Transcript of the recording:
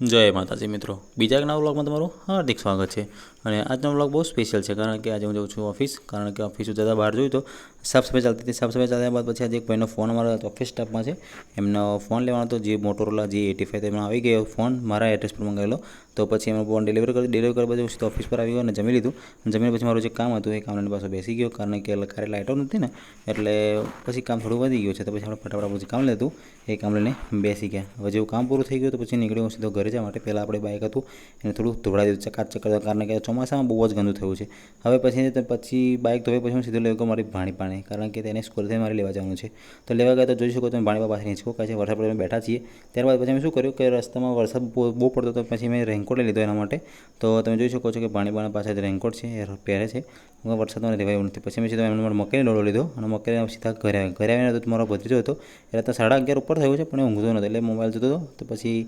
જય માતાજી મિત્રો, બીજા એક નવા વ્લોગમાં તમારું હાર્દિક સ્વાગત છે। અને આજનો વ્લોગ બહુ સ્પેશિયલ છે, કારણ કે આજે હું જાઉં છું ઓફિસ। કારણ કે ઓફિસ જતાં બહાર જોયું તો સાફ સફાઈ ચાલતી હતી। સાફ સફાઈ ચાલ્યા બાદ પછી આજે એક ભાઈનો ફોન અમારા ઓફિસ સ્ટાફમાં છે, એમનો ફોન લેવાનો હતો, જે મોટોરોલા G85 એમાં આવી ગયો ફોન, મારા એડ્રેસ પર મંગાવેલો। તો પછી એમનો ફોન ડિલિવરી કર્યા પછી હું સીધો ઓફિસ પર આવી ગયો અને જમી લીધું। જમીને પછી મારું જે કામ હતું એ કામની પાસે બેસી ગયો, કારણ કે ઘરે લાઇટો નથી ને, એટલે પછી કામ થોડું વધી ગયું છે। તો પછી આપણે ફટાફટ પછી કામ લેતું એ કામ લઈને બેસી ગયા। હવે જેવું કામ પૂરું થઈ ગયું તો પછી નીકળ્યો સીધો ઘરે જવા માટે। પહેલાં આપણે બાઇક હતું એને થોડું ધોવડાવી દીધું ચકાચક કરવા, કારણ કે ચોમાસામાં બહુ જ ગંદુ થયું છે। હવે પછી બાઇક ધોઈ પછી હું સીધો લેવા ગયો મારી ભાણી પાણી, કારણ કે તેને સ્કૂલથી મારે લેવા જવાનું છે। તો લેવા ગયા તો જોઈ શકો તમે ભાણીપા પાસે હિંચકો ખાય છે, વરસાદ પડે બેઠા છીએ। ત્યારબાદ પછી અમે શું કર્યું કે રસ્તામાં વરસાદ બહુ પડતો હતો, પછી મેં રેનકોટ લઈ લીધો એના માટે। તો તમે જોઈ શકો છો કે ભાણીપાના પાસે રેનકોટ છે એ પહેરે છે, વરસાદમાં રહેવાય એવું નથી। પછી મેં સીધો એમનો મકાઈનો ડોલો લીધો અને મકાઈને સીધા ઘરે આવીને તો મારો ભત્રીજો હતો, એટલે તો 11:30 ઉપર થયું છે, પણ એ ઊંઘતો નહોતો, એટલે મોબાઈલ જોતો હતો। તો પછી